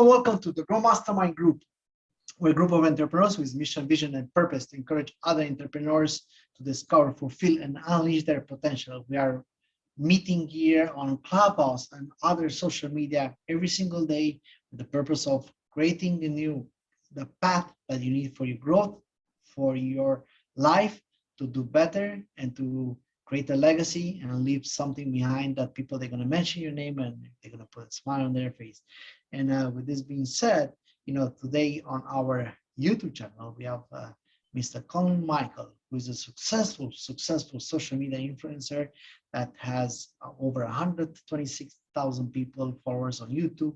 welcome to the Grow Mastermind group. We're a group of entrepreneurs with mission, vision, and purpose to encourage other entrepreneurs to discover, fulfill, and unleash their potential. We are meeting here on Clubhouse and other social media every single day with the purpose of creating the path that you need for your growth, for your life, to do better and to create a legacy and leave something behind that people, they're going to mention your name and they're going to put a smile on their face. And with this being said, today on our YouTube channel, we have Mr. Colin Michael, who is a successful social media influencer that has over 126,000 people followers on YouTube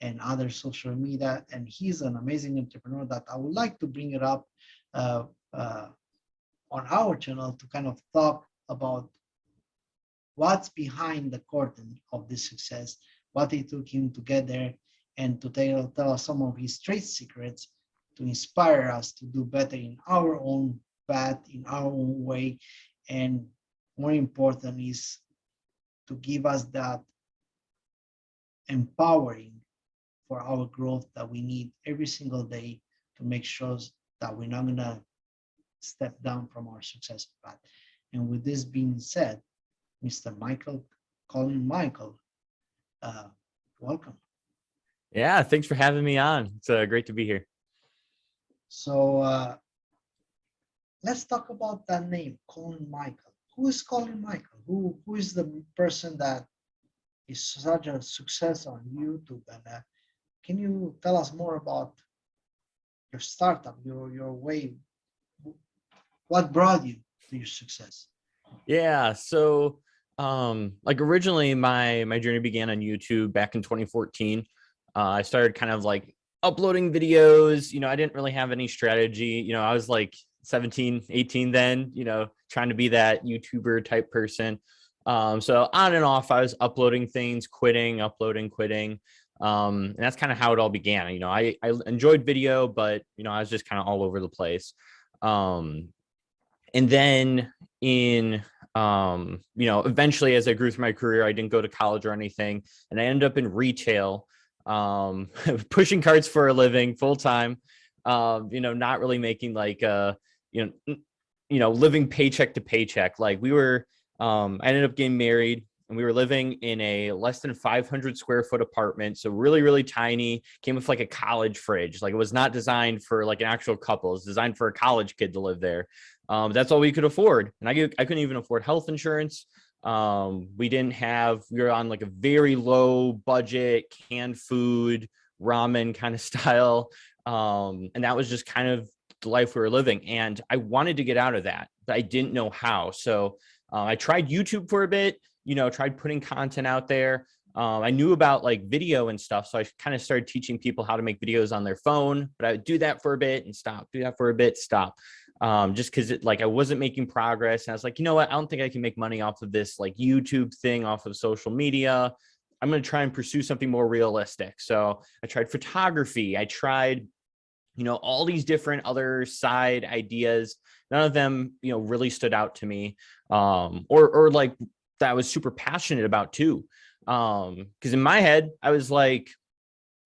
and other social media. And he's an amazing entrepreneur that I would like to bring it up on our channel to kind of talk about what's behind the curtain of this success, what it took him to get there, and to tell us some of his trade secrets to inspire us to do better in our own path, in our own way. And more important is to give us that empowering for our growth that we need every single day to make sure that we're not going to step down from our success path. And with this being said, Mr. Colin Michael, welcome. Yeah, thanks for having me on. It's great to be here. So let's talk about that name, Colin Michael. Who is Colin Michael? Who is the person that is such a success on YouTube? And can you tell us more about your startup, your way? What brought you to your success? Yeah, so like originally my journey began on YouTube back in 2014. I started kind of like uploading videos. I didn't really have any strategy. I was like 17, 18 then, trying to be that YouTuber type person. So on and off, I was uploading things, uploading, quitting. And that's kind of how it all began. I enjoyed video, but, I was just kind of all over the place. And then eventually as I grew through my career, I didn't go to college or anything. And I ended up in retail, pushing carts for a living full time, not really making like, living paycheck to paycheck. Like I ended up getting married and we were living in a less than 500 square foot apartment. So really, really tiny, came with like a college fridge. Like it was not designed for like an actual couple. It was designed for a college kid to live there. That's all we could afford. And I couldn't even afford health insurance. We were on like a very low budget, canned food, ramen kind of style. And that was just kind of the life we were living. And I wanted to get out of that, but I didn't know how. So I tried YouTube for a bit, tried putting content out there. I knew about like video and stuff. So I kind of started teaching people how to make videos on their phone, but I would do that for a bit and stop, do that for a bit, stop. Just because I wasn't making progress. And I was like, you know what? I don't think I can make money off of this like YouTube thing, off of social media. I'm going to try and pursue something more realistic. So I tried photography. I tried, all these different other side ideas. None of them, really stood out to me. Or like that I was super passionate about too. Because in my head, I was like,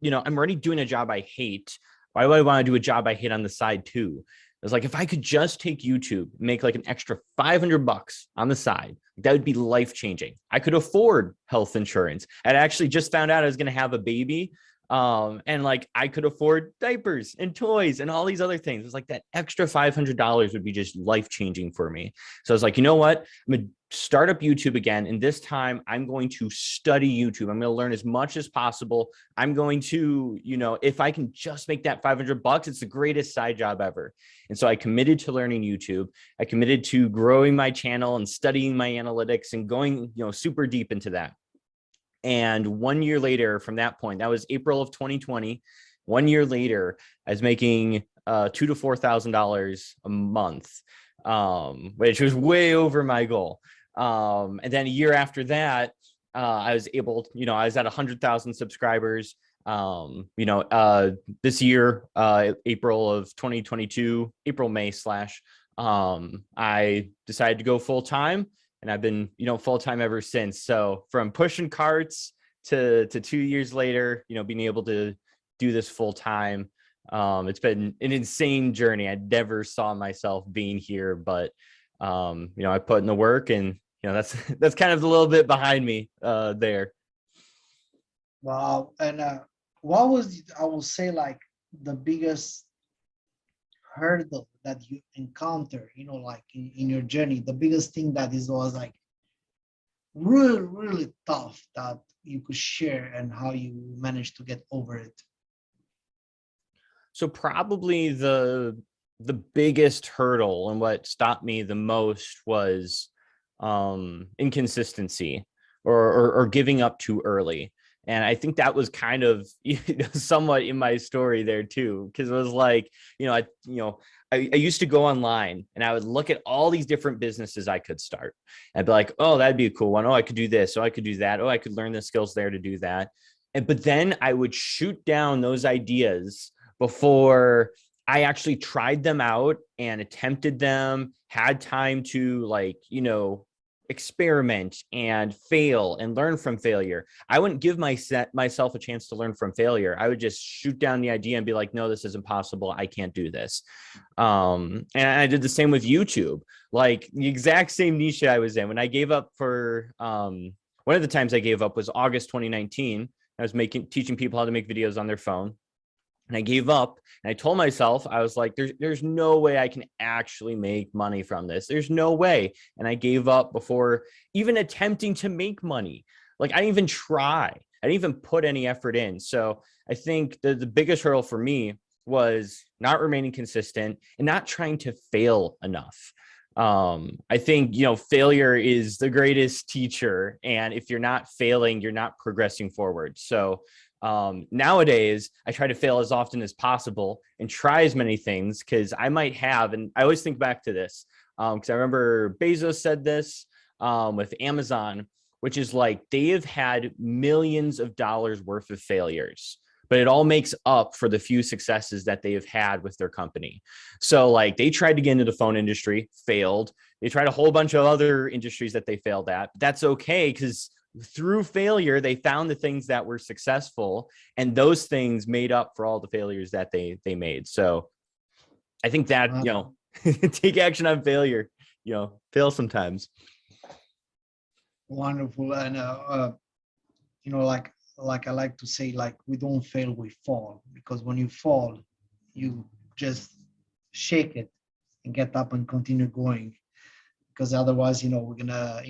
I'm already doing a job I hate. Why would I want to do a job I hate on the side too? I was like, if I could just take YouTube, make like an extra $500 on the side, that would be life-changing. I could afford health insurance. I'd actually just found out I was going to have a baby. And like, I could afford diapers and toys and all these other things. It's like that extra $500 would be just life-changing for me. So I was like, you know what? I'm going to start up YouTube again. And this time I'm going to study YouTube. I'm going to learn as much as possible. I'm going to, if I can just make that $500, it's the greatest side job ever. And so I committed to learning YouTube. I committed to growing my channel and studying my analytics and going, super deep into that. And 1 year later from that point, that was April of 2020. 1 year later, I was making $2,000 to $4,000 a month, which was way over my goal. And then a year after that, I was able, I was at 100,000 subscribers. This year, April of 2022, May / I decided to go full time. And I've been, full time ever since. So from pushing carts to 2 years later, being able to do this full time. It's been an insane journey. I never saw myself being here, but I put in the work, and that's kind of a little bit behind me there. Wow. And what was, I will say, like the biggest hurdle that you encounter, like in your journey, the biggest thing that was like really, really tough that you could share, and how you managed to get over it? So probably the biggest hurdle and what stopped me the most was inconsistency or giving up too early. And I think that was kind of somewhat in my story there too, because it was like, I used to go online and I would look at all these different businesses I could start. I'd be like, oh, that'd be a cool one. Oh, I could do this. Oh, I could do that. Oh, I could learn the skills there to do that. But then I would shoot down those ideas before I actually tried them out and attempted them, had time to experiment and fail and learn from failure. I wouldn't give myself a chance to learn from failure. I would just shoot down the idea and be like, no, this is impossible. I can't do this. And I did the same with YouTube, like the exact same niche I was in. When I gave up one of the times I gave up was August 2019. I was teaching people how to make videos on their phone. And I gave up, and I told myself, I was like, there's no way I can actually make money from this. There's no way. And I gave up before even attempting to make money. Like, I didn't even try. I didn't even put any effort in. So I think the biggest hurdle for me was not remaining consistent and not trying to fail enough. I think, failure is the greatest teacher. And if you're not failing, you're not progressing forward. So nowadays I try to fail as often as possible and try as many things, because I might have, and I always think back to this, because I remember Bezos said this with Amazon, which is like, they have had millions of dollars worth of failures, but it all makes up for the few successes that they have had with their company. So like, they tried to get into the phone industry, failed. They tried a whole bunch of other industries that they failed at. That's okay, because through failure, they found the things that were successful, and those things made up for all the failures that they made. So I think that, take action on failure, fail sometimes. Wonderful. And like I like to say, like, we don't fail, we fall. Because when you fall, you just shake it and get up and continue going. Because otherwise, we're gonna,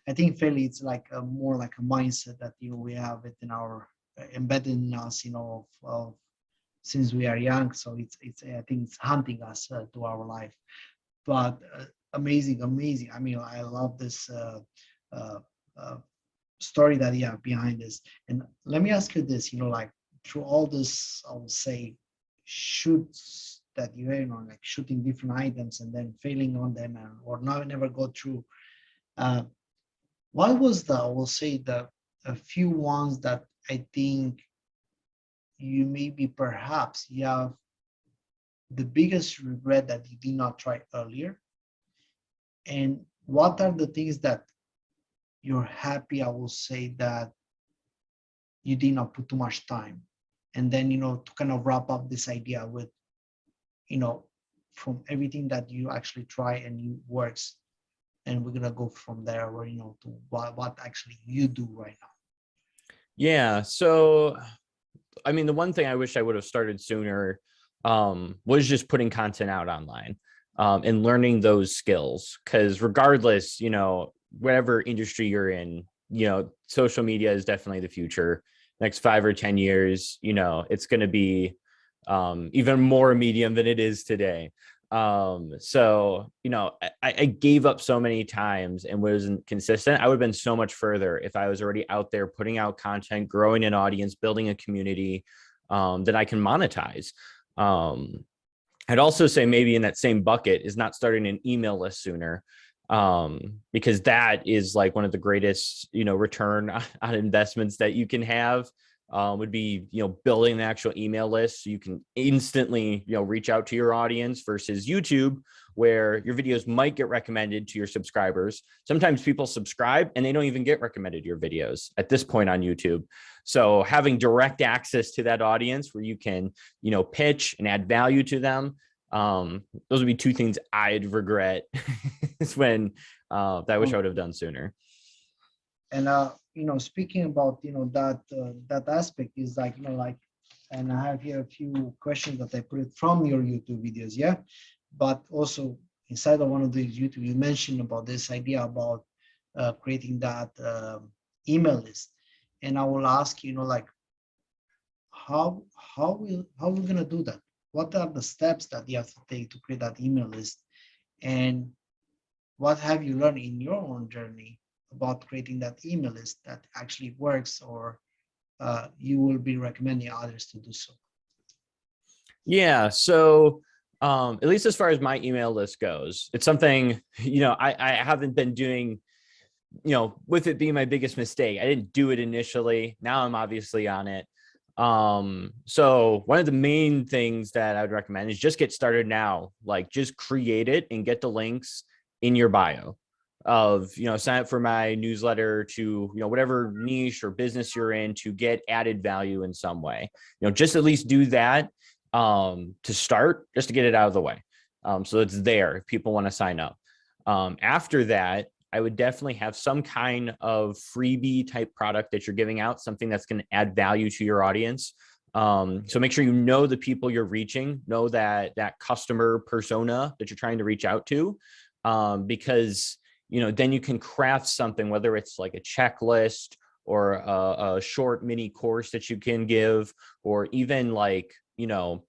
I think failure, it's like more like a mindset that we have it in our embedded in us, since we are young. So it's I think it's hunting us to our life. But amazing. I mean, I love this story that you have behind this. And let me ask you this, like, through all this, I will say, shoots that you like shooting different items and then failing on them, or never go through. What was I will say, a few ones that I think you maybe perhaps you have the biggest regret that you did not try earlier? And what are the things that you're happy, I will say, that you did not put too much time? And then, to kind of wrap up this idea with, from everything that you actually try and it works, and we're gonna go from there, where to what actually you do right now. Yeah. So, I mean, the one thing I wish I would have started sooner was just putting content out online and learning those skills. Because regardless, whatever industry you're in, social media is definitely the future. Next 5 or 10 years, it's going to be even more medium than it is today. So, I gave up so many times and wasn't consistent. I would have been so much further if I was already out there putting out content, growing an audience, building a community that I can monetize. I'd also say maybe in that same bucket is not starting an email list sooner, because that is like one of the greatest, return on investments that you can have. would be, building the actual email list so you can instantly, reach out to your audience, versus YouTube, where your videos might get recommended to your subscribers. Sometimes people subscribe and they don't even get recommended your videos at this point on YouTube. So having direct access to that audience where you can, pitch and add value to them. Those would be two things I'd regret is when that I wish I would have done sooner. And speaking about that aspect is like and I have here a few questions that I put from your YouTube videos, yeah. But also inside of one of these YouTube, you mentioned about this idea about creating that email list, and I will ask how we're gonna do that? What are the steps that you have to take to create that email list, and what have you learned in your own journey about creating that email list that actually works, or you will be recommending others to do so? Yeah, so at least as far as my email list goes, it's something, I haven't been doing, with it being my biggest mistake. I didn't do it initially. Now I'm obviously on it. So one of the main things that I would recommend is just get started now. Like, just create it and get the links in your bio of, sign up for my newsletter to, whatever niche or business you're in, to get added value in some way. Just at least do that to start, just to get it out of the way. So it's there if people want to sign up. After that, I would definitely have some kind of freebie type product that you're giving out, something that's going to add value to your audience. So make sure you know the people you're reaching, know that customer persona that you're trying to reach out to, because, then you can craft something, whether it's like a checklist or a short mini course that you can give, or even like,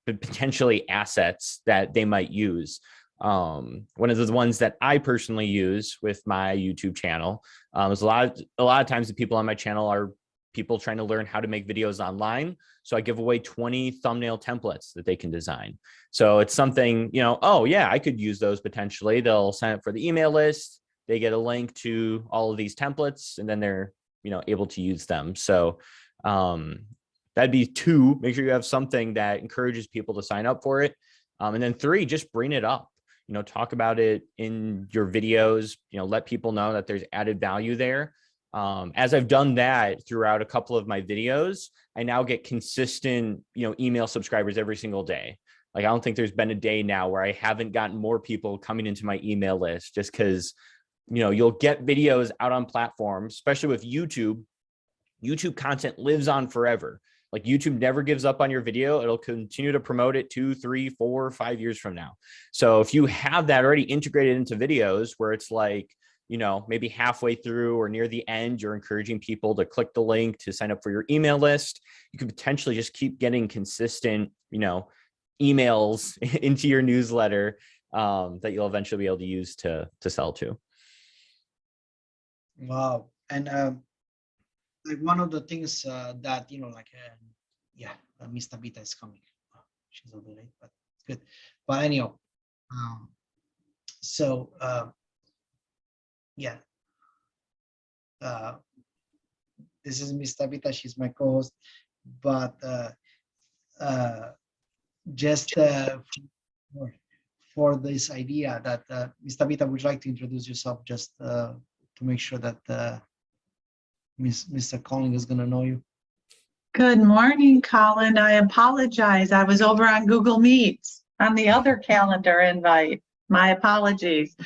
potentially assets that they might use. One of the ones that I personally use with my YouTube channel is a lot of times the people on my channel are people trying to learn how to make videos online. So I give away 20 thumbnail templates that they can design. So it's something, oh yeah, I could use those potentially. They'll sign up for the email list. They get a link to all of these templates, and then they're, able to use them. So that'd be 2, make sure you have something that encourages people to sign up for it. And then 3, just bring it up. Talk about it in your videos, let people know that there's added value there. As I've done that throughout a couple of my videos, I now get consistent, email subscribers every single day. Like, I don't think there's been a day now where I haven't gotten more people coming into my email list, just because, you'll get videos out on platforms, especially with YouTube. YouTube content lives on forever. Like, YouTube never gives up on your video. It'll continue to promote it 2, 3, 4, 5 years from now. So if you have that already integrated into videos where it's like, maybe halfway through or near the end, you're encouraging people to click the link to sign up for your email list, you could potentially just keep getting consistent, emails into your newsletter that you'll eventually be able to use to sell to. Wow. And like, one of the things that Mr Vita is coming. She's a little late, but it's good. But anyhow, this is Mr Vita. She's my co-host, but just for this idea that Mr Vita, would you like to introduce yourself, just to make sure that Mr. Colin is going to know you? Good morning, Colin. I apologize. I was over on Google Meets on the other calendar invite. My apologies.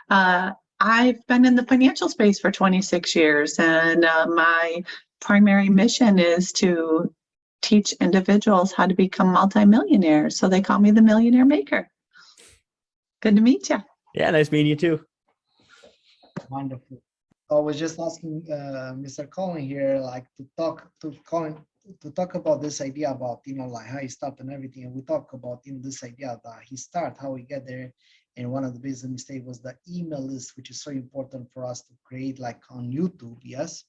I've been in the financial space for 26 years, and my primary mission is to teach individuals how to become multimillionaires. So they call me the Millionaire Maker. Good to meet you. Yeah, nice meeting you too. Wonderful. I was just asking Mr. Colin here, like, to talk about this idea about, like, how he started and everything. And we talk about, this idea that he started, how he get there. And one of the biggest mistakes was the email list, which is so important for us to create, like, on YouTube, yes.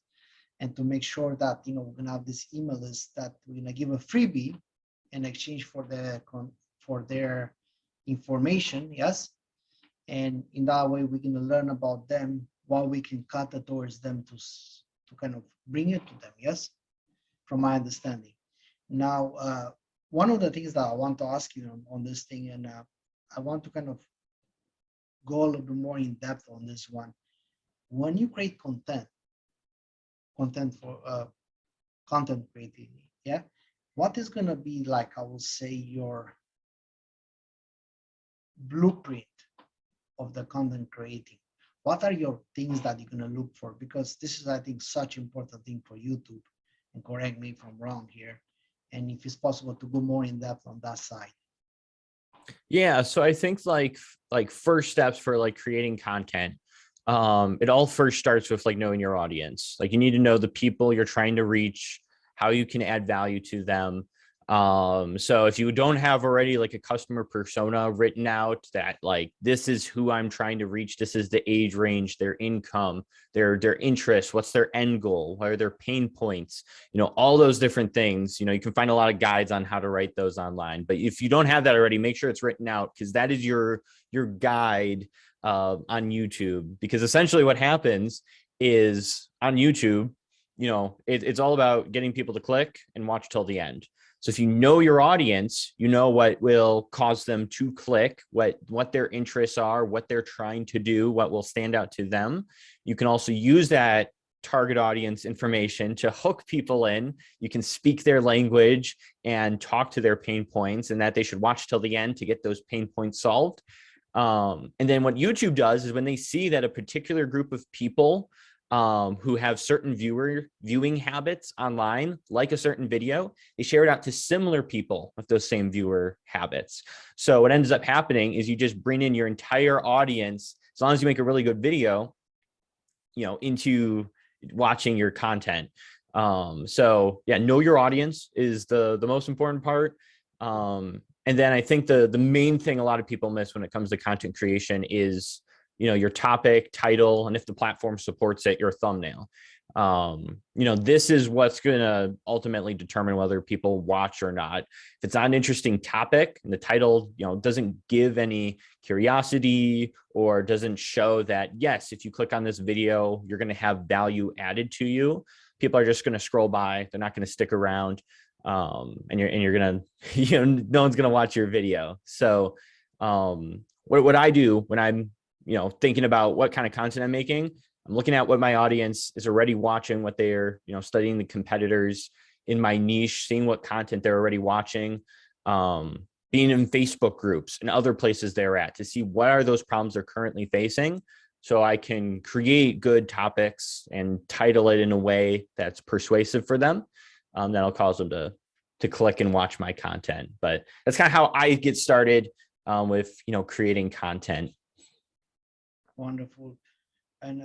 And to make sure that, we're going to have this email list that we're going to give a freebie in exchange for their information, yes. And in that way, we're going to learn about them, while we can cut towards them to kind of bring it to them, yes. from my understanding. Now, one of the things that I want to ask you on this thing, and I want to kind of go a little bit more in depth on this one. When you create content for content creating, yeah, what is going to be like, I will say, your blueprint of the content creating? What are your things that you're going to look for? Because this is, I think, such important thing for YouTube, and correct me if I'm wrong here. And if it's possible to go more in depth on that side. Yeah, so I think like first steps for like creating content, it all first starts with like knowing your audience. Like you need to know the people you're trying to reach, how you can add value to them. So if you don't have already like a customer persona written out, that like, this is who I'm trying to reach, this is the age range, their income, their interests, what's their end goal, what are their pain points, you know, all those different things. You know, you can find a lot of guides on how to write those online, but if you don't have that already, make sure it's written out, because that is your guide on YouTube. Because essentially what happens is on YouTube, you know, it's all about getting people to click and watch till the end. So if you know your audience, you know what will cause them to click, what their interests are, what they're trying to do, what will stand out to them. You can also use that target audience information to hook people in. You can speak their language and talk to their pain points, and that they should watch till the end to get those pain points solved. And then what YouTube does is when they see that a particular group of people who have certain viewing habits online, like a certain video, they share it out to similar people with those same viewer habits. So what ends up happening is you just bring in your entire audience, as long as you make a really good video, you know, into watching your content. So yeah, know your audience is the most important part. And then I think the main thing a lot of people miss when it comes to content creation is, you know, your topic, title, and if the platform supports it, your thumbnail. You know, this is what's going to ultimately determine whether people watch or not. If it's not an interesting topic and the title, you know, doesn't give any curiosity or doesn't show that, yes, if you click on this video, you're going to have value added to you, people are just going to scroll by. They're not going to stick around. And you're going to, you know, no one's going to watch your video. So what I do when I'm, you know, thinking about what kind of content I'm making, I'm looking at what my audience is already watching, what they're, you know, studying the competitors in my niche, seeing what content they're already watching, being in Facebook groups and other places they're at to see what are those problems they're currently facing. So I can create good topics and title it in a way that's persuasive for them. That'll cause them to click and watch my content. But that's kind of how I get started with, you know, creating content. Wonderful. And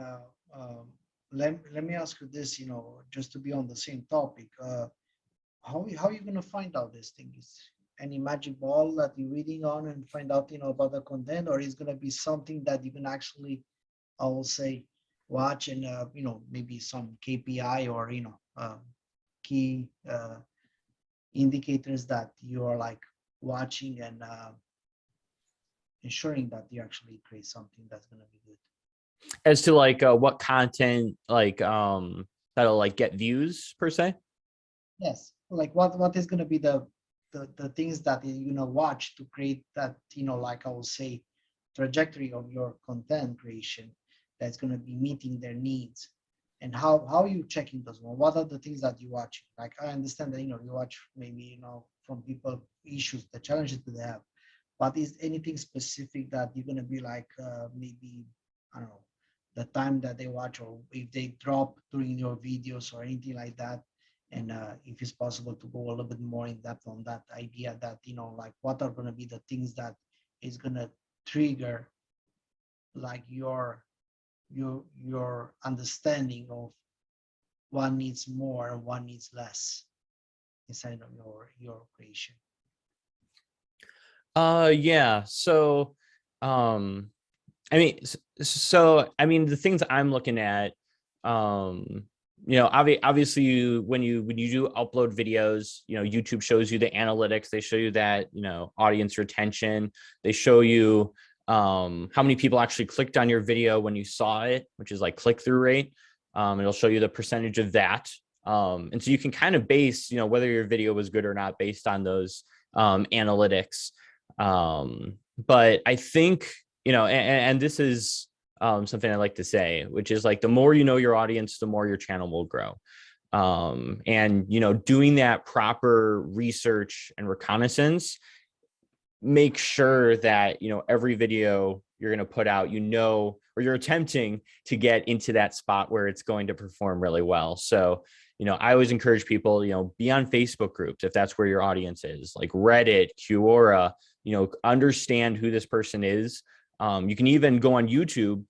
let me ask you this, you know, just to be on the same topic, how are you going to find out these things? Any magic ball that you're reading on and find out, you know, about the content, or is going to be something that you can actually, I will say, watch and, you know, maybe some KPI or, you know, key indicators that you are like watching and ensuring that you actually create something that's going to be good? As to like what content like that'll like get views per se? Yes, like what is going to be the things that you're going to watch to create that, you know, like I will say, trajectory of your content creation that's going to be meeting their needs? And how are you checking those one? What are the things that you watch? Like I understand that, you know, you watch maybe, you know, from people issues, the challenges that they have, but is anything specific that you're going to be like maybe, I don't know, the time that they watch, or if they drop during your videos or anything like that? And if it's possible to go a little bit more in depth on that idea that, you know, like what are going to be the things that is going to trigger like your understanding of what needs more and what needs less inside of your creation? Yeah. So I mean, the things I'm looking at, you know, obviously when you do upload videos, you know, YouTube shows you the analytics. They show you that, you know, audience retention. They show you how many people actually clicked on your video when you saw it, which is like click-through rate. It'll show you the percentage of that. And so you can kind of base, whether your video was good or not based on those analytics. But I think, and this is something I like to say, which is like, the more you know your audience, the more your channel will grow. And, doing that proper research and reconnaissance, make sure that, every video you're going to put out, or you're attempting to get into that spot where it's going to perform really well. So, I always encourage people, be on Facebook groups if that's where your audience is, like Reddit, Quora, understand who this person is. You can even go on YouTube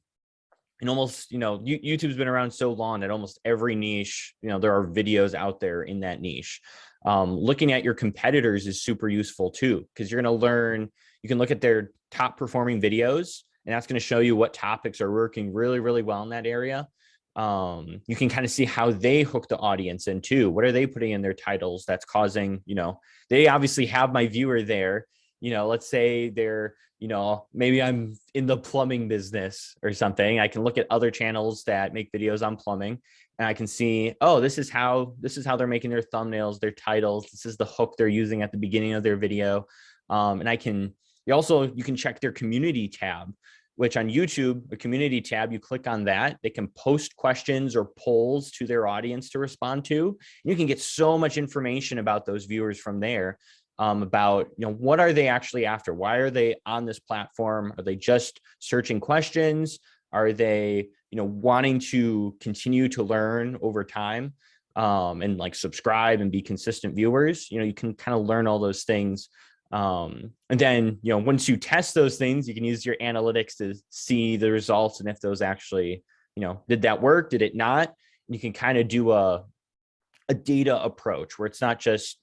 and almost, YouTube's been around so long that almost every niche, there are videos out there in that niche. Looking at your competitors is super useful too, because you're going to learn, you can look at their top performing videos, and that's going to show you what topics are working really, really well in that area. You can kind of see how they hook the audience in too. What are they putting in their titles that's causing, they obviously have my viewer there. Let's say they're, maybe I'm in the plumbing business or something. I can look at other channels that make videos on plumbing, and I can see, oh, this is how they're making their thumbnails, their titles. This is the hook they're using at the beginning of their video. And you can check their community tab, which on YouTube, a community tab, you click on that, they can post questions or polls to their audience to respond to. You can get so much information about those viewers from there, about, what are they actually after? Why are they on this platform? Are they just searching questions? Are they, wanting to continue to learn over time, and like subscribe and be consistent viewers? You can kind of learn all those things. And then, once you test those things, you can use your analytics to see the results. And if those actually, did that work? Did it not? And you can kind of do a data approach where it's not just,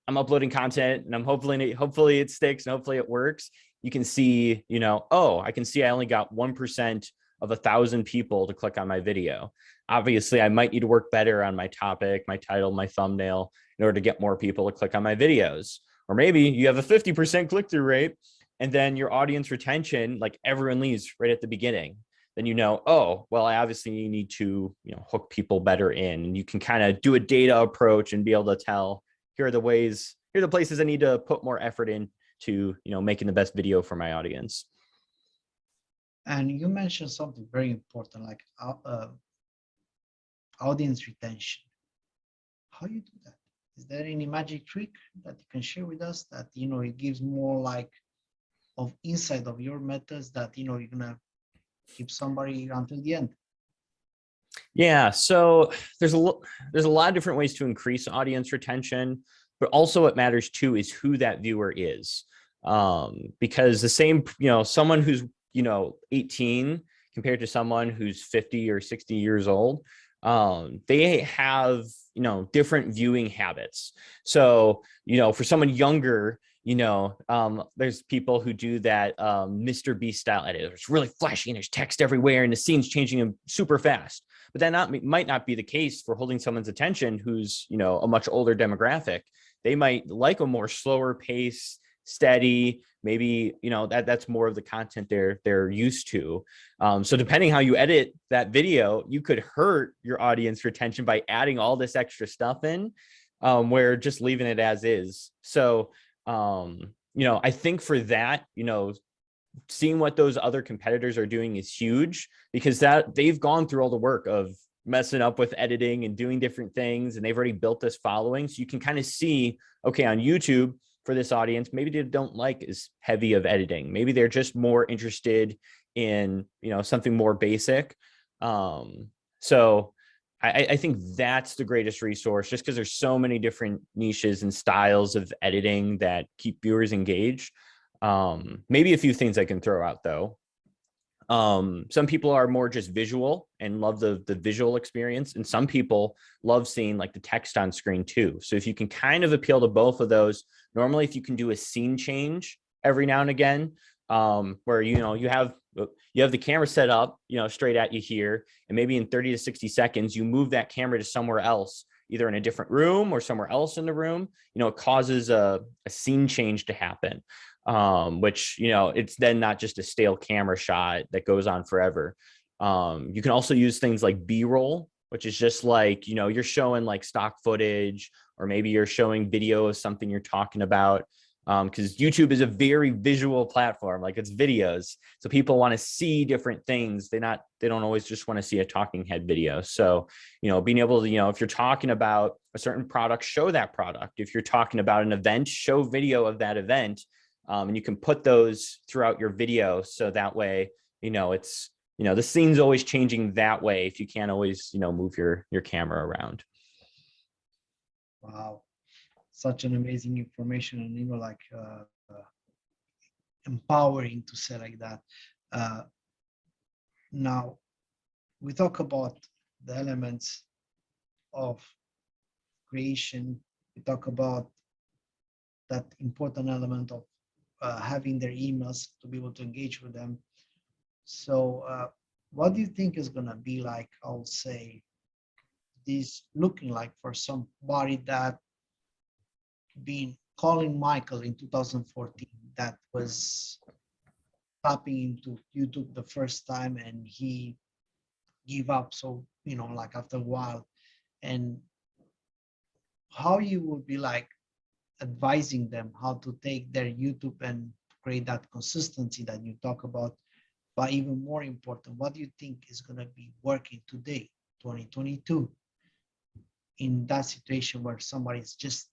I'm uploading content and I'm hopefully it sticks and hopefully it works. You can see, oh, I can see I only got 1% of 1,000 people to click on my video. Obviously, I might need to work better on my topic, my title, my thumbnail in order to get more people to click on my videos. Or maybe you have a 50% click-through rate, and then your audience retention, like everyone leaves right at the beginning. Then oh, well, I obviously need to, hook people better in. And you can kind of do a data approach and be able to tell, here are the places I need to put more effort into, making the best video for my audience. And you mentioned something very important, like audience retention. How you do that? Is there any magic trick that you can share with us that, it gives more like of insight of your methods that, you're going to keep somebody until the end? Yeah. So there's a lot of different ways to increase audience retention, but also what matters too is who that viewer is. Because the same, someone who's, 18 compared to someone who's 50 or 60 years old, they have, different viewing habits. So, for someone younger, there's people who do that Mr. Beast style edit. It's really flashy and there's text everywhere and the scene's changing them super fast. But that might not be the case for holding someone's attention who's, a much older demographic. They might like a more slower pace, steady, maybe, that's more of the content they're used to. So depending how you edit that video, you could hurt your audience retention by adding all this extra stuff in, where just leaving it as is. So, I think for that, seeing what those other competitors are doing is huge, because that they've gone through all the work of messing up with editing and doing different things, and they've already built this following. So you can kind of see, okay, on YouTube, for this audience, maybe they don't like as heavy of editing. Maybe they're just more interested in, something more basic. So I think that's the greatest resource, just because there's so many different niches and styles of editing that keep viewers engaged. Maybe a few things I can throw out though. Some people are more just visual and love the visual experience, and some people love seeing like the text on screen too. So if you can kind of appeal to both of those, normally if you can do a scene change every now and again, where you have the camera set up straight at you here, and maybe in 30 to 60 seconds you move that camera to somewhere else, either in a different room or somewhere else in the room, it causes a scene change to happen. Which, it's then not just a stale camera shot that goes on forever. You can also use things like B-roll which is just like, you're showing like stock footage, or maybe you're showing video of something you're talking about. Because YouTube is a very visual platform, like it's videos. So people want to see different things. They don't always just want to see a talking head video. So, being able to, if you're talking about a certain product, show that product. If you're talking about an event, show video of that event. And you can put those throughout your video. So that way, it's, the scene's always changing that way if you can't always, move your camera around. Wow. Such an amazing information, and like empowering to say like that. Now we talk about the elements of creation. We talk about that important element of having their emails to be able to engage with them. So what do you think is going to be like, I'll say, this looking like for somebody that been calling Michael in 2014, that was tapping into YouTube the first time and he gave up, so like after a while, and how you would be like advising them how to take their YouTube and create that consistency that you talk about. But even more important, what do you think is going to be working today, 2022, in that situation where somebody's just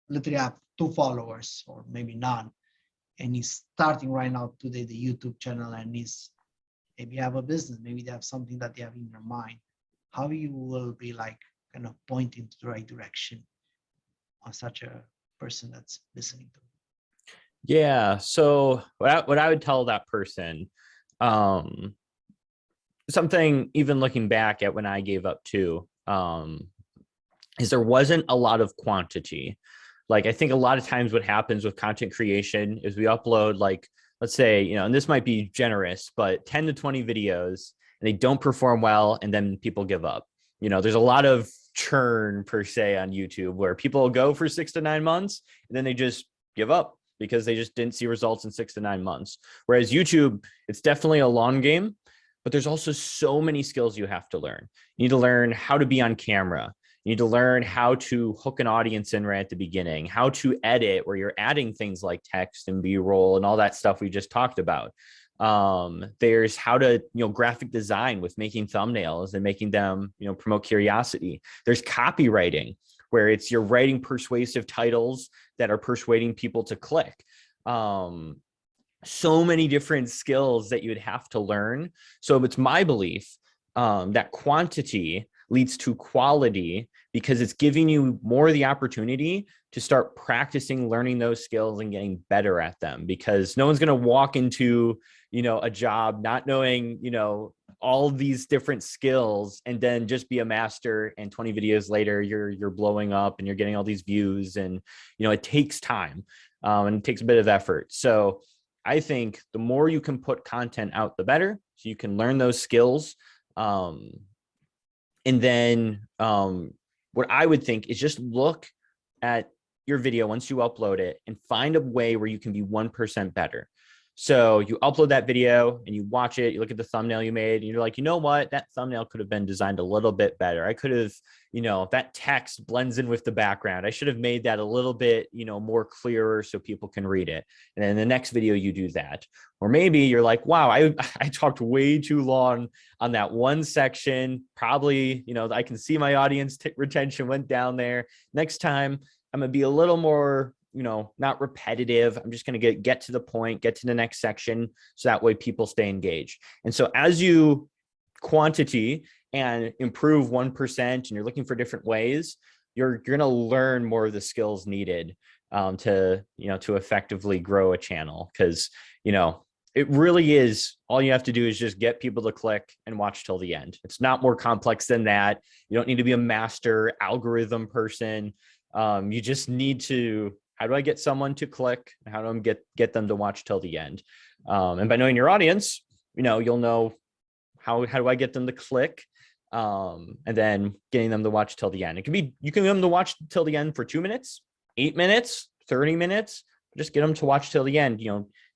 literally have 2 followers or maybe none, and he's starting right now today the YouTube channel, and he's maybe have a business, maybe they have something that they have in their mind. How you will be like kind of pointing to the right direction on such a person that's listening to? Yeah. So what I would tell that person, something even looking back at when I gave up too, is there wasn't a lot of quantity. Like, I think a lot of times what happens with content creation is we upload, like, let's say, and this might be generous, but 10 to 20 videos, and they don't perform well, and then people give up. There's a lot of churn per se on YouTube where people go for 6 to 9 months and then they just give up because they just didn't see results in 6 to 9 months. Whereas YouTube, it's definitely a long game, but there's also so many skills you have to learn. You need to learn how to be on camera. You need to learn how to hook an audience in right at the beginning, how to edit, where you're adding things like text and B-roll and all that stuff we just talked about. There's how to, graphic design with making thumbnails and making them, promote curiosity. There's copywriting, where it's you're writing persuasive titles that are persuading people to click. So many different skills that you would have to learn. So it's my belief that quantity leads to quality, because it's giving you more of the opportunity to start practicing learning those skills and getting better at them, because no one's going to walk into, a job not knowing, all these different skills and then just be a master, and 20 videos later you're blowing up and you're getting all these views, and it takes time and it takes a bit of effort. So I think the more you can put content out, the better, so you can learn those skills. And then what I would think is just look at your video once you upload it and find a way where you can be 1% better. So you upload that video and you watch it, you look at the thumbnail you made, and you're like, you know what, that thumbnail could have been designed a little bit better. I could have, that text blends in with the background, I should have made that a little bit, more clearer so people can read it. And then the next video you do that. Or maybe you're like, wow, I talked way too long on that one section. Probably, I can see my audience retention went down there. Next time, I'm going to be a little more, not repetitive. I'm just going to get to the point, get to the next section. So that way people stay engaged. And so as you quantity and improve 1%, and you're looking for different ways, you're going to learn more of the skills needed to effectively grow a channel. Because, it really is, all you have to do is just get people to click and watch till the end. It's not more complex than that. You don't need to be a master algorithm person. You just need to, how do I get someone to click? How do I get them to watch till the end? And by knowing your audience, you'll know how do I get them to click? And then getting them to watch till the end. It can be, you can get them to watch till the end for 2 minutes, 8 minutes, 30 minutes, just get them to watch till the end.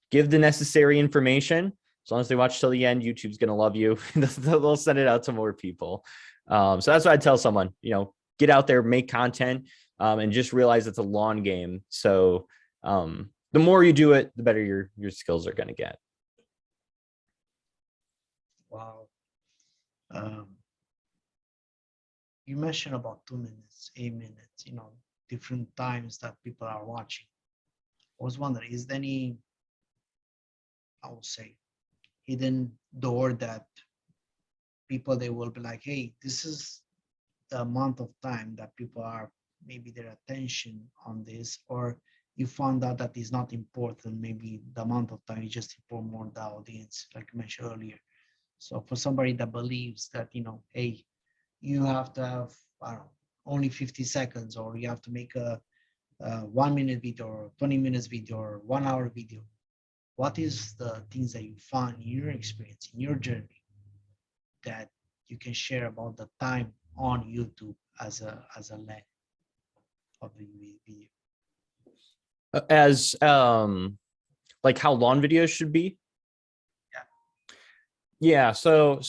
Give the necessary information. As long as they watch till the end, YouTube's going to love you. They'll send it out to more people. So that's what I tell someone, get out there, make content, and just realize it's a long game. So the more you do it, the better your skills are going to get. Wow. You mentioned about 2 minutes, 8 minutes, different times that people are watching. I was wondering, is there any, I would say, hidden door that people, they will be like, hey, this is the amount of time that people are, maybe their attention on this, or you found out that is not important, maybe the amount of time is just important more the audience, like you mentioned earlier. So for somebody that believes that, hey, you have to have, I don't know, only 50 seconds, or you have to make a 1 minute video or 20 minutes video or 1 hour video. What is the things that you found in your experience, in your journey, that you can share about the time on YouTube as a length of the video? As like how long videos should be? Yeah, so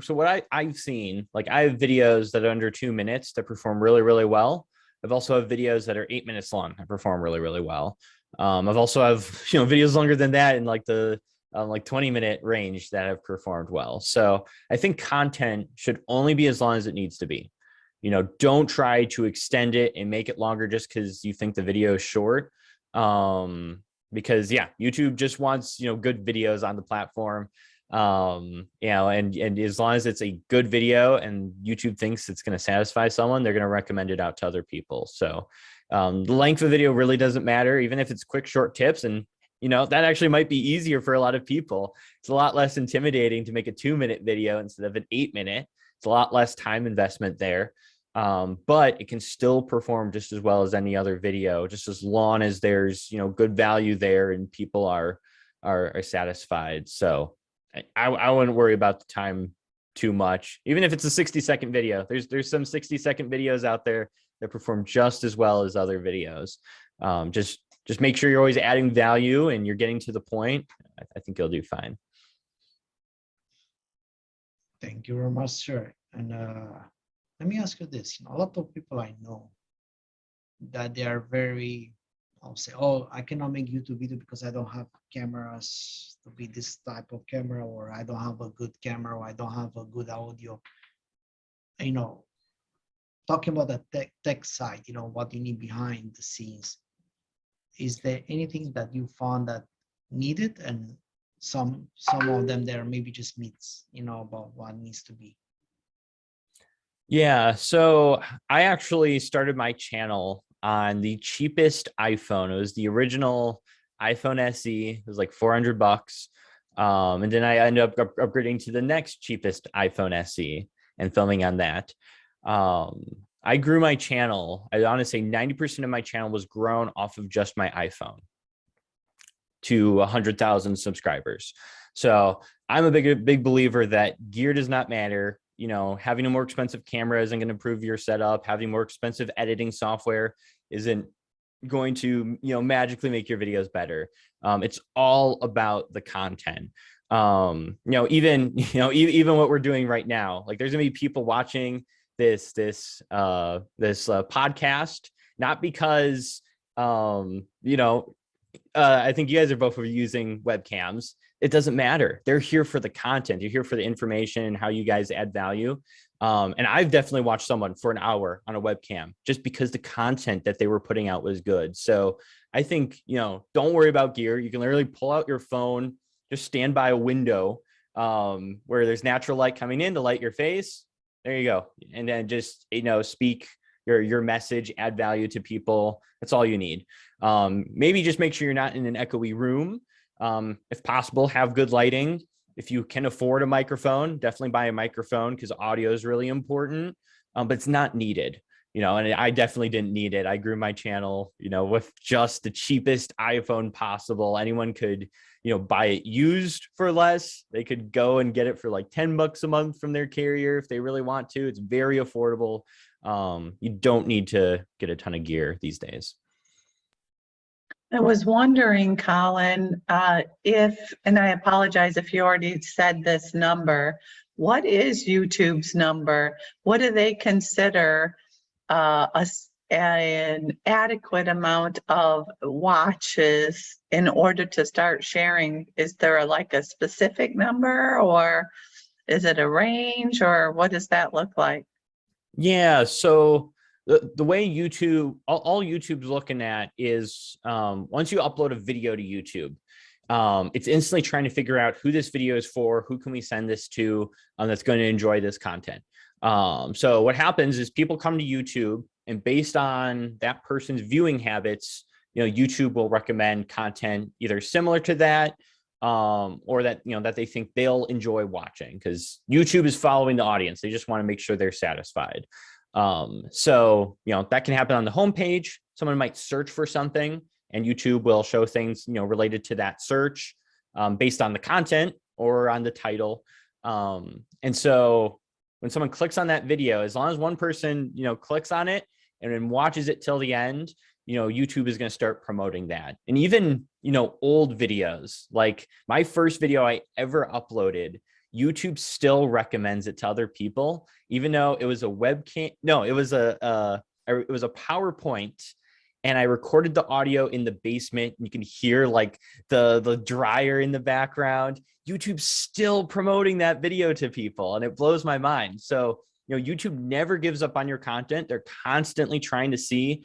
what I've seen, like I have videos that are under 2 minutes that perform really, really well. I've also have videos that are 8 minutes long that perform really, really well. I've also have videos longer than that in like the like 20-minute range that have performed well. So I think content should only be as long as it needs to be. Don't try to extend it and make it longer just because you think the video is short. Because YouTube just wants good videos on the platform. And as long as it's a good video and YouTube thinks it's going to satisfy someone, they're going to recommend it out to other people. So the length of video really doesn't matter, even if it's quick, short tips. And that actually might be easier for a lot of people. It's a lot less intimidating to make a 2-minute video instead of an 8-minute. It's a lot less time investment there. But it can still perform just as well as any other video, just as long as there's good value there and people are satisfied. So I wouldn't worry about the time too much. Even if it's a 60-second video, there's some 60-second videos out there that perform just as well as other videos. Just make sure you're always adding value and you're getting to the point. I think you'll do fine. Thank you very much, sir. And let me ask you this. A lot of people I know that they are very, I'll say, oh, I cannot make YouTube video because I don't have cameras to be this type of camera, or I don't have a good camera, or I don't have a good audio. Talking about the tech side, what you need behind the scenes. Is there anything that you found that needed, and some of them there maybe just myths, about what needs to be? Yeah, so I actually started my channel on the cheapest iPhone. It was the original iPhone SE. It was like $400. And then I ended up upgrading to the next cheapest iPhone SE and filming on that. I grew my channel. I want to say 90% of my channel was grown off of just my iPhone to 100,000 subscribers. So I'm a big believer that gear does not matter. Having a more expensive camera isn't going to improve your setup. Having more expensive editing software isn't going to, magically make your videos better. It's all about the content. Even what we're doing right now, like there's gonna be people watching this podcast, not because, I think you guys are both using webcams. It doesn't matter. They're here for the content. You're here for the information and how you guys add value. And I've definitely watched someone for an hour on a webcam just because the content that they were putting out was good. So I think, don't worry about gear. You can literally pull out your phone, just stand by a window where there's natural light coming in to light your face. There you go. And then just, speak your message, add value to people. That's all you need. Maybe just make sure you're not in an echoey room. If possible, have good lighting. If you can afford a microphone, definitely buy a microphone because audio is really important, but it's not needed, and I definitely didn't need it. I grew my channel, with just the cheapest iPhone possible. Anyone could, buy it used for less. They could go and get it for like $10 a month from their carrier if they really want to. It's very affordable. You don't need to get a ton of gear these days. I was wondering, Colin, and I apologize if you already said this number, what is YouTube's number? What do they consider an adequate amount of watches in order to start sharing? Is there like a specific number, or is it a range, or what does that look like? Yeah, so the way YouTube, all YouTube's looking at is once you upload a video to YouTube, it's instantly trying to figure out who this video is for, who can we send this to that's going to enjoy this content. So what happens is people come to YouTube, and based on that person's viewing habits, YouTube will recommend content either similar to that, or that, that they think they'll enjoy watching, because YouTube is following the audience. They just want to make sure they're satisfied. So, that can happen on the homepage. Someone might search for something, and YouTube will show things, related to that search, based on the content or on the title. And so when someone clicks on that video, as long as one person, clicks on it and then watches it till the end, YouTube is going to start promoting that. And even, old videos, like my first video I ever uploaded, YouTube still recommends it to other people, even though it was a webcam. No, it was a PowerPoint, and I recorded the audio in the basement. You can hear like the dryer in the background. YouTube's still promoting that video to people, and it blows my mind. So, YouTube never gives up on your content. They're constantly trying to see,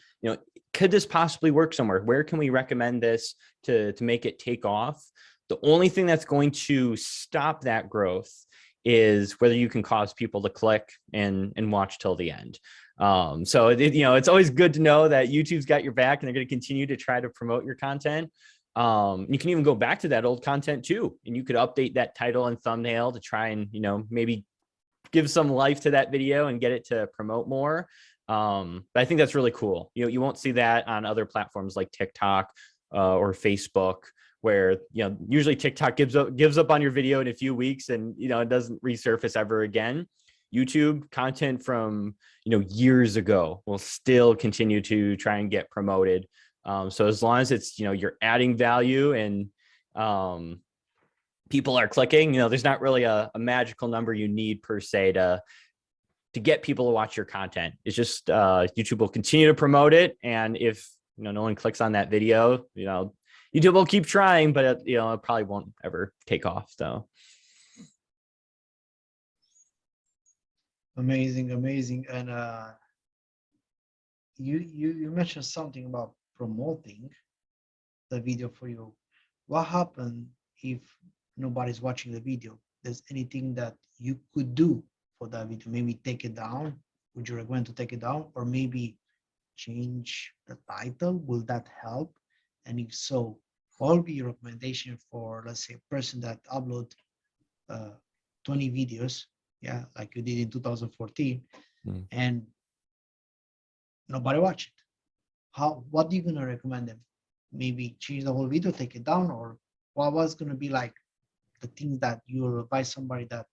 could this possibly work somewhere? Where can we recommend this to make it take off? The only thing that's going to stop that growth is whether you can cause people to click and watch till the end. So it's always good to know that YouTube's got your back, and they're going to continue to try to promote your content. You can even go back to that old content too, and you could update that title and thumbnail to try and, maybe give some life to that video and get it to promote more. But I think that's really cool. You won't see that on other platforms like TikTok or Facebook, where, usually TikTok gives up on your video in a few weeks, and, it doesn't resurface ever again. YouTube content from, years ago will still continue to try and get promoted. So as long as it's, you're adding value and people are clicking, there's not really a magical number you need per se to get people to watch your content. It's just YouTube will continue to promote it. And if, no one clicks on that video, YouTube will keep trying, but it probably won't ever take off. So. Amazing. And you mentioned something about promoting the video for you. What happened if nobody's watching the video? There's anything that you could do for that video? Maybe take it down. Would you recommend to take it down, or maybe change the title? Will that help? And if so, what would be your recommendation for, let's say, a person that upload 20 videos, like you did in 2014, and nobody watched it? What are you gonna recommend them? Maybe change the whole video, take it down, or what was gonna be like the things that you will advise somebody that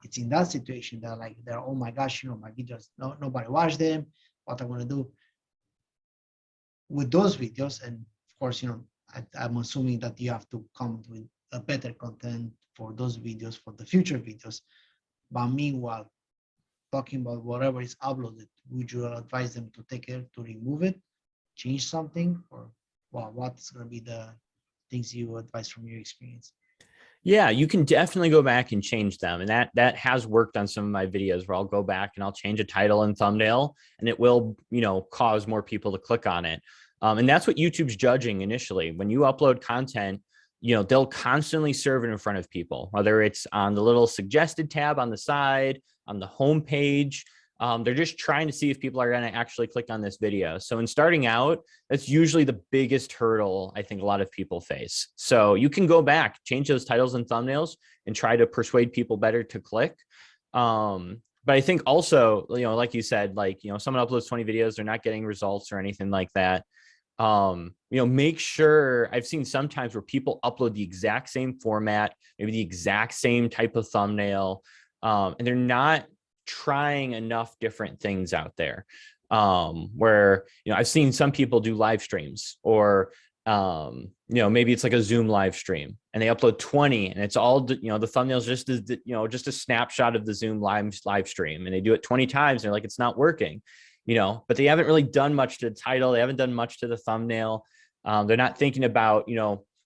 it's in that situation, that like they're, oh my gosh, my videos, nobody watched them, what I'm gonna do with those videos? And of course, I'm assuming that you have to come with a better content for those videos, for the future videos. But meanwhile, talking about whatever is uploaded, would you advise them to take it, to remove it, change something, or what's going to be the things you advise from your experience? Yeah, you can definitely go back and change them. And that has worked on some of my videos, where I'll go back and I'll change a title and thumbnail, and it will, cause more people to click on it. And that's what YouTube's judging initially. When you upload content, they'll constantly serve it in front of people, whether it's on the little suggested tab on the side, on the home page. They're just trying to see if people are going to actually click on this video. So in starting out, that's usually the biggest hurdle I think a lot of people face. So you can go back, change those titles and thumbnails, and try to persuade people better to click. But I think also, like you said, someone uploads 20 videos, they're not getting results or anything like that. Make sure, I've seen sometimes where people upload the exact same format, maybe the exact same type of thumbnail, and they're not trying enough different things out there. Where, I've seen some people do live streams or maybe it's like a Zoom live stream and they upload 20 and it's all, the thumbnail's just as, just a snapshot of the Zoom live stream, and they do it 20 times. And they're like, it's not working, but they haven't really done much to the title. They haven't done much to the thumbnail. They're not thinking about,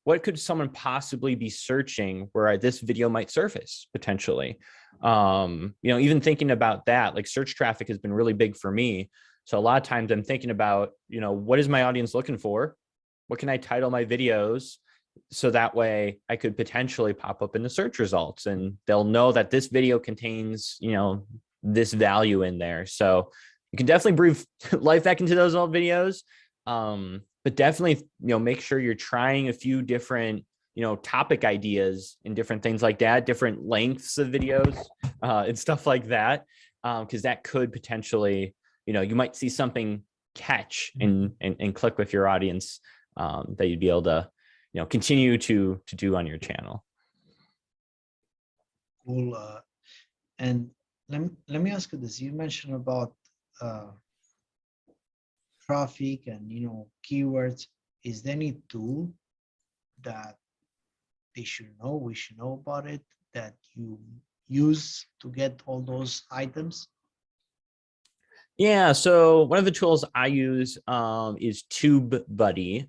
what could someone possibly be searching where this video might surface potentially. Even thinking about that, like search traffic has been really big for me. So a lot of times I'm thinking about, what is my audience looking for? What can I title my videos so that way I could potentially pop up in the search results and they'll know that this video contains, this value in there. So you can definitely breathe life back into those old videos. But definitely, make sure you're trying a few different, topic ideas and different things like that, different lengths of videos and stuff like that. Because that could potentially, you might see something catch and click with your audience that you'd be able to, continue to do on your channel. Cool. And let me ask you this. You mentioned about traffic and keywords. Is there any tool that we should know about it, that you use to get all those items? Yeah, so one of the tools I use is TubeBuddy,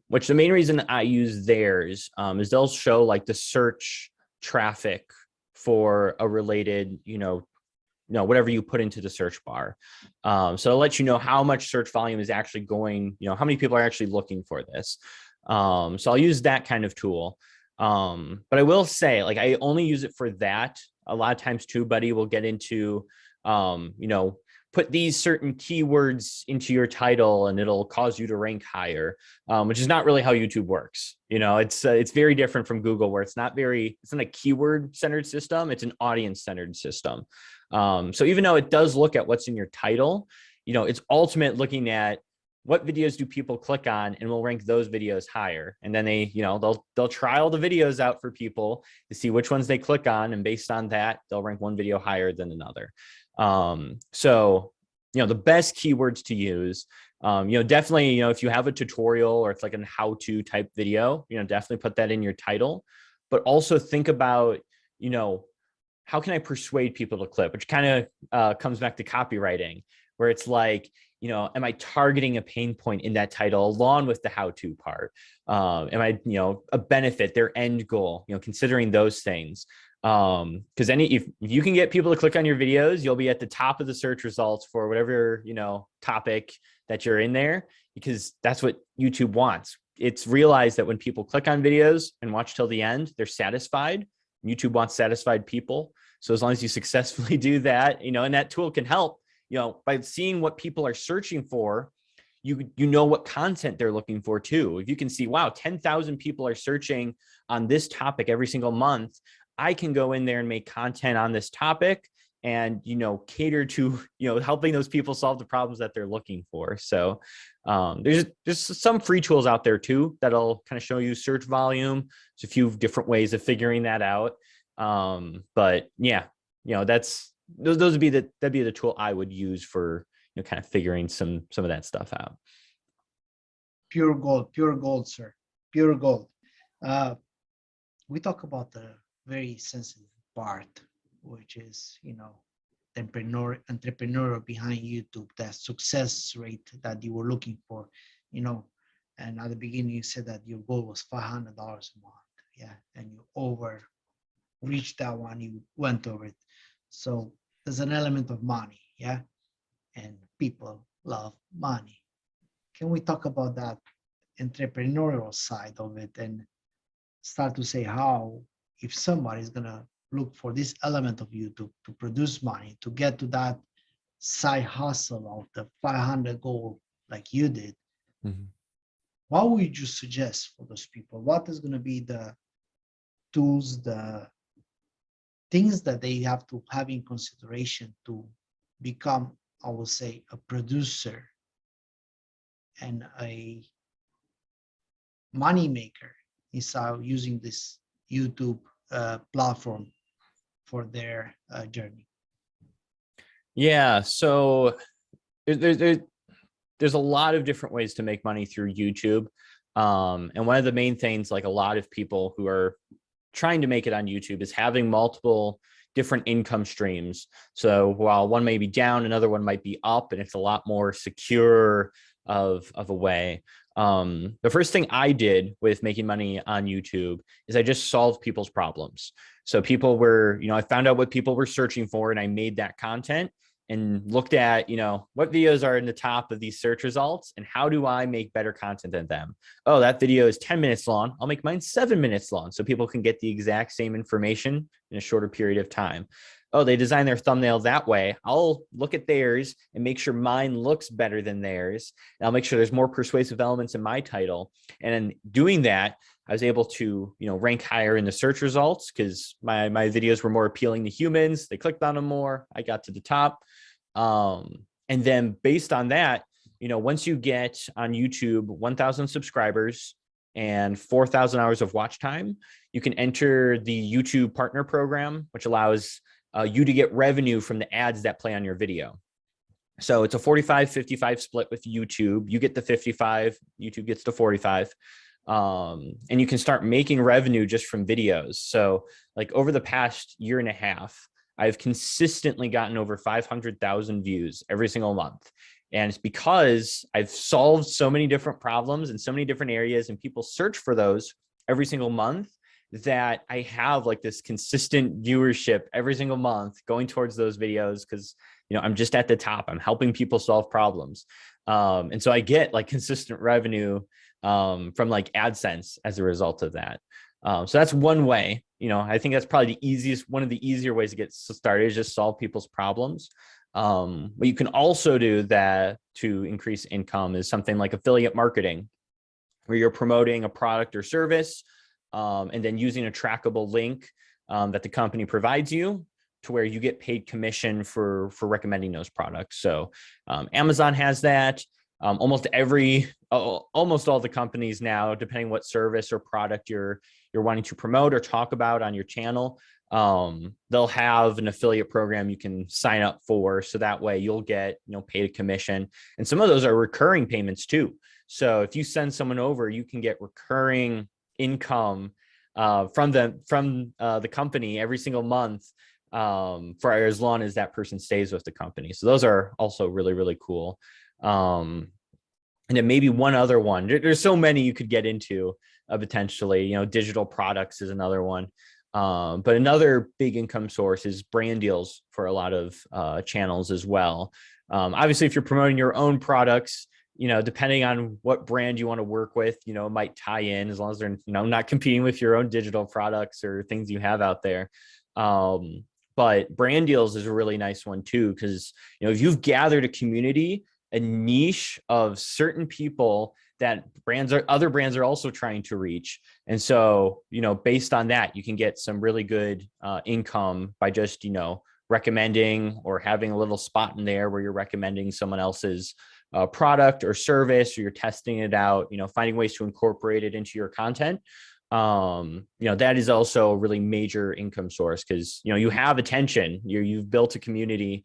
which the main reason I use theirs is they'll show like the search traffic for a related, whatever you put into the search bar. So it'll let you know how much search volume is actually going, how many people are actually looking for this. So I'll use that kind of tool. But I will say, like, I only use it for that. A lot of times TubeBuddy will get into, put these certain keywords into your title and it'll cause you to rank higher, which is not really how YouTube works. It's very different from Google, where it's not a keyword centered system. It's an audience centered system. So even though it does look at what's in your title, it's ultimate looking at what videos do people click on, and we'll rank those videos higher. And then they'll trial the videos out for people to see which ones they click on. And based on that, they'll rank one video higher than another. So, the best keywords to use, definitely, if you have a tutorial or it's like a how-to type video, definitely put that in your title, but also think about, how can I persuade people to click, which kind of comes back to copywriting, where it's like, am I targeting a pain point in that title along with the how-to part? Am I, a benefit, their end goal, considering those things. Because if you can get people to click on your videos, you'll be at the top of the search results for whatever, topic that you're in there, because that's what YouTube wants. It's realized that when people click on videos and watch till the end, they're satisfied. YouTube wants satisfied people. So as long as you successfully do that, and that tool can help, by seeing what people are searching for, you know what content they're looking for too. If you can see, wow, 10,000 people are searching on this topic every single month, I can go in there and make content on this topic and, cater to, helping those people solve the problems that they're looking for. So there's some free tools out there too, that'll kind of show you search volume. There's a few different ways of figuring that out. But yeah, that'd be the tool I would use for, kind of figuring some of that stuff out. Pure gold, sir. Pure gold. We talk about the very sensitive part, which is, entrepreneur behind YouTube, that success rate that you were looking for, and at the beginning you said that your goal was $500 a month. Yeah. And you reached that one, you went over it. So there's an element of money. Yeah. And people love money. Can we talk about that entrepreneurial side of it and start to say how, if somebody is going to look for this element of YouTube to produce money, to get to that side hustle of the 500 goal like you did, what would you suggest for those people? What is going to be the tools, the things that they have to have in consideration to become, I will say, a producer and a money maker inside using this YouTube platform for their journey? Yeah, so there's there's a lot of different ways to make money through YouTube. And one of the main things, like a lot of people who are trying to make it on YouTube, is having multiple different income streams. So while one may be down, another one might be up, and it's a lot more secure of a way. The first thing I did with making money on YouTube is I just solved people's problems. So people were, I found out what people were searching for, and I made that content and looked at, what videos are in the top of these search results and how do I make better content than them? Oh, that video is 10 minutes long. I'll make mine 7 minutes long so people can get the exact same information in a shorter period of time. Oh, they design their thumbnail that way. I'll look at theirs and make sure mine looks better than theirs. And I'll make sure there's more persuasive elements in my title. And in doing that, I was able to, rank higher in the search results because my videos were more appealing to humans. They clicked on them more. I got to the top. And then based on that, once you get on YouTube 1,000 subscribers and 4,000 hours of watch time, you can enter the YouTube Partner Program, which allows you to get revenue from the ads that play on your video. So it's a 45-55 split with YouTube. You get the 55, YouTube gets the 45. And you can start making revenue just from videos. So like over the past year and a half, I've consistently gotten over 500,000 views every single month. And it's because I've solved so many different problems in so many different areas, and people search for those every single month, that I have like this consistent viewership every single month going towards those videos because, I'm just at the top. I'm helping people solve problems. And so I get like consistent revenue from like AdSense as a result of that. So that's one way. I think that's probably one of the easier ways to get started, is just solve people's problems. What you can also do that to increase income is something like affiliate marketing, where you're promoting a product or service, and then using a trackable link that the company provides you to where you get paid commission for recommending those products. So Amazon has that. Almost all the companies now, depending what service or product you're wanting to promote or talk about on your channel, they'll have an affiliate program you can sign up for. So that way you'll get, paid a commission. And some of those are recurring payments too. So if you send someone over, you can get recurring income from the company every single month for as long as that person stays with the company. So those are also really, really cool. And then maybe one other one. There's so many you could get into potentially. Digital products is another one. But another big income source is brand deals for a lot of channels as well. Obviously, if you're promoting your own products, depending on what brand you want to work with, it might tie in as long as they're, not competing with your own digital products or things you have out there. But brand deals is a really nice one too, because, if you've gathered a community, a niche of certain people that other brands are also trying to reach. And so, based on that, you can get some really good income by just, recommending or having a little spot in there where you're recommending someone else's product or service, or you're testing it out, finding ways to incorporate it into your content. That is also a really major income source because, you have attention, you've built a community.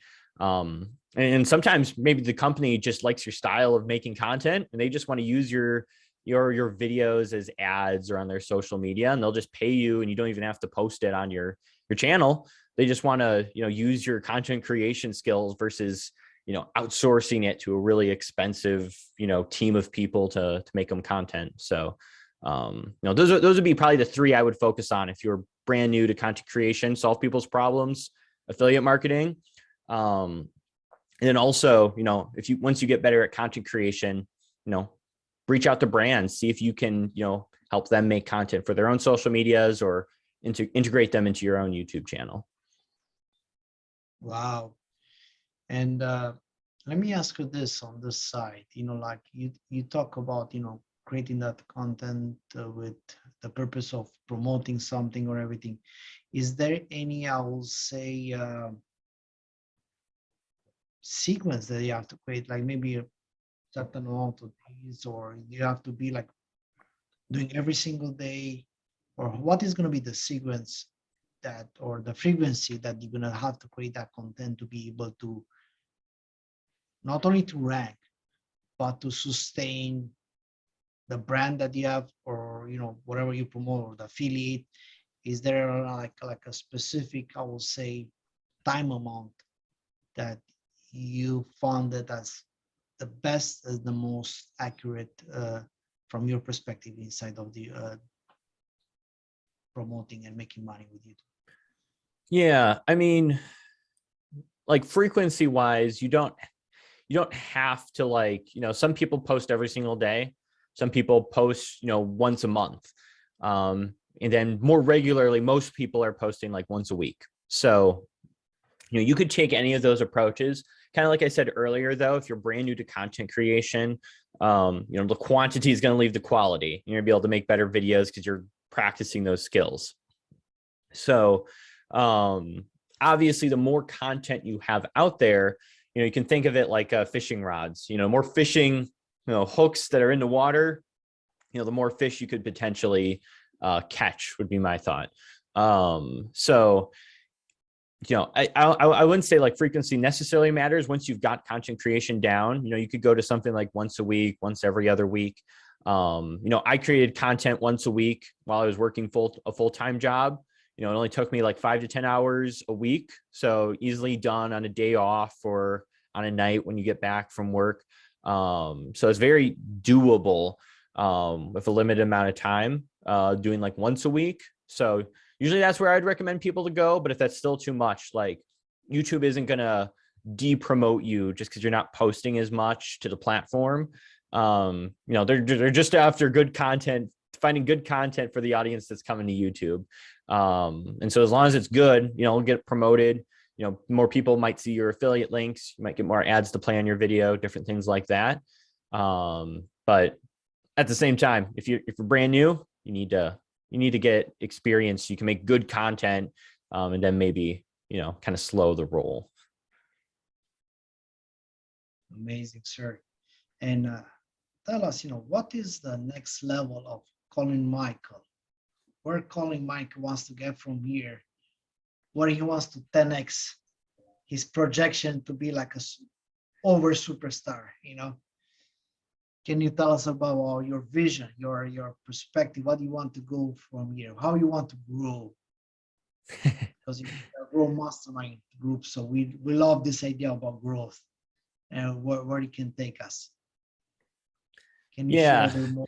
And sometimes maybe the company just likes your style of making content and they just want to use your videos as ads or on their social media, and they'll just pay you and you don't even have to post it on your channel. They just want to, use your content creation skills versus, outsourcing it to a really expensive, team of people to make them content. So, those would be probably the three I would focus on if you're brand new to content creation: solve people's problems, affiliate marketing. And then also, once you get better at content creation, reach out to brands, see if you can, help them make content for their own social medias or integrate them into your own YouTube channel. Wow. And let me ask you this on this side, like you talk about, creating that content with the purpose of promoting something or everything. Is there any, I will say, sequence that you have to create, like maybe a certain amount of days, or you have to be like doing every single day, or what is going to be the sequence that, or the frequency that you're going to have to create that content to be able to not only to rank, but to sustain the brand that you have, or whatever you promote, or the affiliate, is there like a specific, I will say, time amount that you found that as the best, as the most accurate from your perspective inside of the promoting and making money with YouTube? Yeah, I mean, like frequency wise, you don't have to, like, some people post every single day. Some people post, once a month. And then more regularly, most people are posting like once a week. So, you could take any of those approaches. Kind of like I said earlier, though, if you're brand new to content creation, the quantity is going to leave the quality. You're going to be able to make better videos because you're practicing those skills. So, obviously, the more content you have out there, you can think of it like fishing rods. More fishing, hooks that are in the water, the more fish you could potentially catch, would be my thought. So, I wouldn't say like frequency necessarily matters. Once you've got content creation down, you could go to something like once a week, once every other week. I created content once a week while I was working a full-time job. It only took me like 5 to 10 hours a week. So easily done on a day off or on a night when you get back from work. So it's very doable with a limited amount of time, doing like once a week. So usually that's where I'd recommend people to go. But if that's still too much, like YouTube isn't going to de-promote you just because you're not posting as much to the platform. They're just after good content, finding good content for the audience that's coming to YouTube. And so as long as it's good, it'll get promoted. More people might see your affiliate links. You might get more ads to play on your video, different things like that. But at the same time, if you're brand new, you need to get experience. You can make good content, and then maybe, kind of slow the roll. Amazing, sir. And tell us, what is the next level of Colin Michael? Where Colin Michael wants to get from here? Where he wants to 10x his projection to be like a over superstar, Can you tell us about your vision, your perspective? What do you want to go from here? How you want to grow? Because you grow Mastermind group, so we love this idea about growth and where it can take us. Can you share a little more?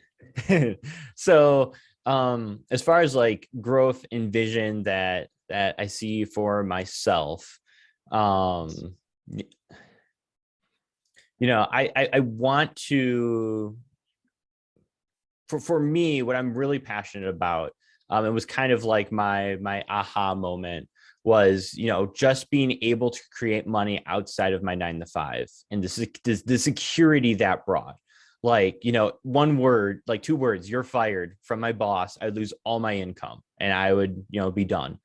So, as far as like growth and vision that I see for myself, I want to, for me, what I'm really passionate about, it was kind of like my aha moment was, just being able to create money outside of my 9-to-5, and the security that brought. Like, one word, like 2 words, you're fired from my boss, I'd lose all my income and I would, be done.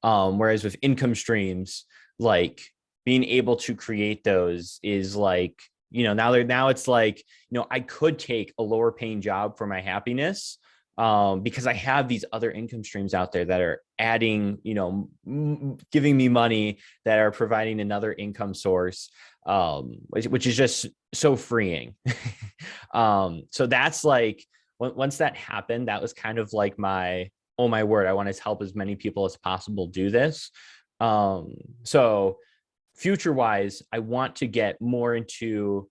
Whereas with income streams, like being able to create those is like, now it's like, I could take a lower paying job for my happiness, because I have these other income streams out there that are adding, giving me money, that are providing another income source, which is just so freeing. So that's like, once that happened, that was kind of like oh my word, I want to help as many people as possible do this. So future wise, I want to get more into,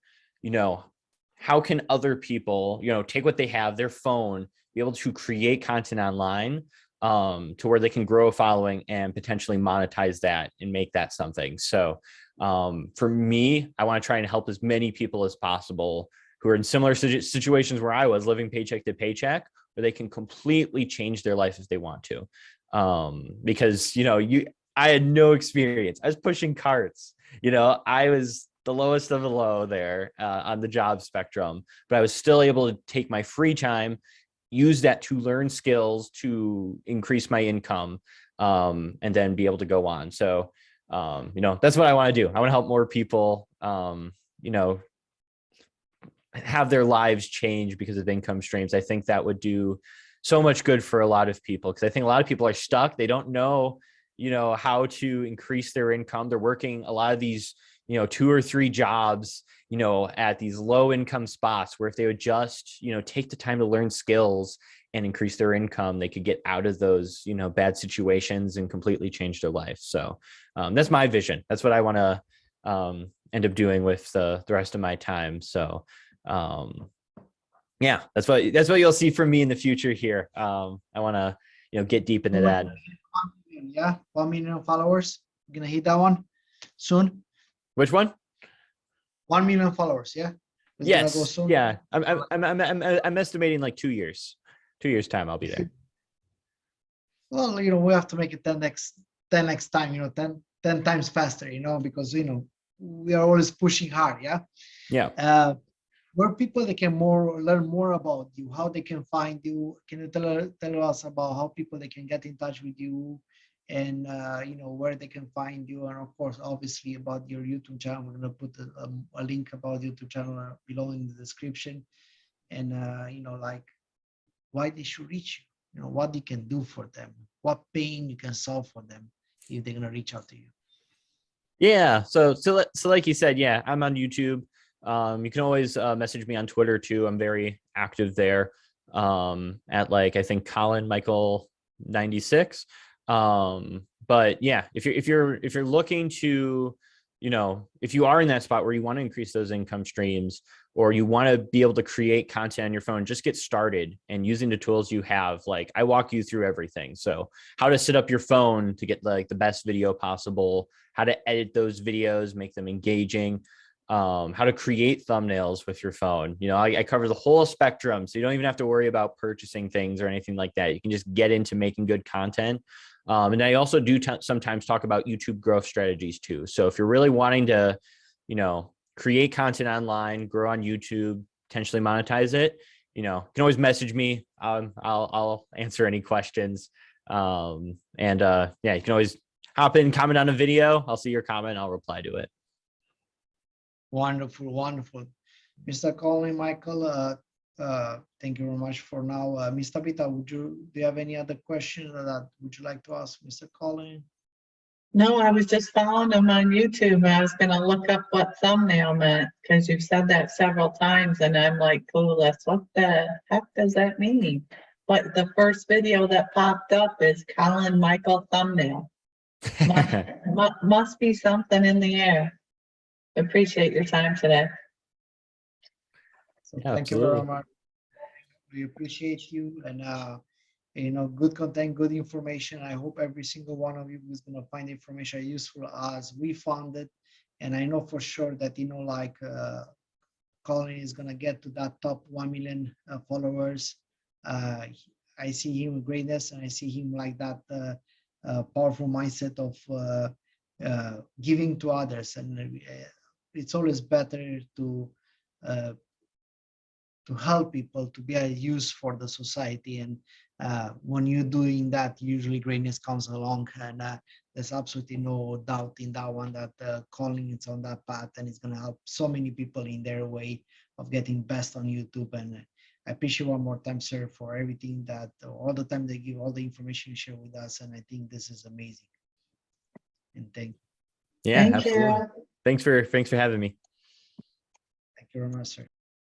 how can other people, take what they have, their phone, be able to create content online, to where they can grow a following and potentially monetize that and make that something. So for me, I want to try and help as many people as possible who are in similar situations where I was, living paycheck to paycheck, where they can completely change their life if they want to. Because, I had no experience. I was pushing carts, I was the lowest of the low there on the job spectrum, but I was still able to take my free time, use that to learn skills to increase my income, and then be able to go on. So, that's what I want to do. I want to help more people, have their lives change because of income streams. I think that would do so much good for a lot of people, because I think a lot of people are stuck. They don't know, how to increase their income. They're working a lot of these, you know, 2 or 3 jobs, you know, at these low income spots where if they would just, you know, take the time to learn skills and increase their income, they could get out of those, you know, bad situations and completely change their life. So that's my vision. That's what I want to end up doing with the rest of my time. So yeah, that's what you'll see from me in the future here. I want to, you know, get deep into that. 1 million, yeah, 1 million followers. You're gonna hit that one soon. Which one? 1 million followers. Yeah. It's gonna go Yes. soon. Yeah. I'm estimating like 2 years. 2 years time I'll be there. Well, you know, we have to make it 10x time, you know, 10 times faster, you know, because, you know, we are always pushing hard. Yeah. Yeah. Where people they can learn more about you, how they can find you. Can you tell us about how people they can get in touch with you, and you know, where they can find you, and of course, obviously about your YouTube channel. We're gonna put a link about YouTube channel below in the description, and you know, like why they should reach you. You know, what you can do for them, what pain you can solve for them if they're gonna reach out to you. Yeah. So like you said, yeah, I'm on YouTube. You can always message me on Twitter too. I'm very active there. At like, I think Colin Michael 96. But yeah, if you're looking to, you know, if you are in that spot where you want to increase those income streams, or you want to be able to create content on your phone, just get started and using the tools you have. Like I walk you through everything. So how to set up your phone to get like the best video possible, how to edit those videos, make them engaging, how to create thumbnails with your phone. You know, I cover the whole spectrum. So you don't even have to worry about purchasing things or anything like that. You can just get into making good content. And I also do sometimes talk about YouTube growth strategies too. So if you're really wanting to, you know, create content online, grow on YouTube, potentially monetize it, you know, you can always message me. I'll answer any questions. Yeah, you can always hop in, comment on a video. I'll see your comment. I'll reply to it. Wonderful, wonderful. Mr. Colin, Michael, thank you very much for now. Mr. Vita, do you have any other questions that would you like to ask Mr. Colin? No, I was just following him on YouTube, and I was gonna look up what thumbnail meant, because you've said that several times, and I'm like, clueless. What the heck does that mean? But the first video that popped up is Colin Michael thumbnail. Must be something in the air. Appreciate your time today. So Yeah, thank you very absolutely. much. We appreciate you, and you know, good content, good information. I hope every single one of you is going to find information useful as we found it. And I know for sure that, you know, like Colin is going to get to that top 1 million followers. I see him with greatness, and I see him like that powerful mindset of giving to others. And it's always better to help people, to be a use for the society. And when you're doing that, usually greatness comes along, and there's absolutely no doubt in that one that Colin is on that path, and it's going to help so many people in their way of getting best on YouTube. And I appreciate one more time, sir, for everything that all the time they give, all the information you share with us. And I think this is amazing. And thank Yeah, Thank absolutely. you. Thanks for having me. you very much, sir.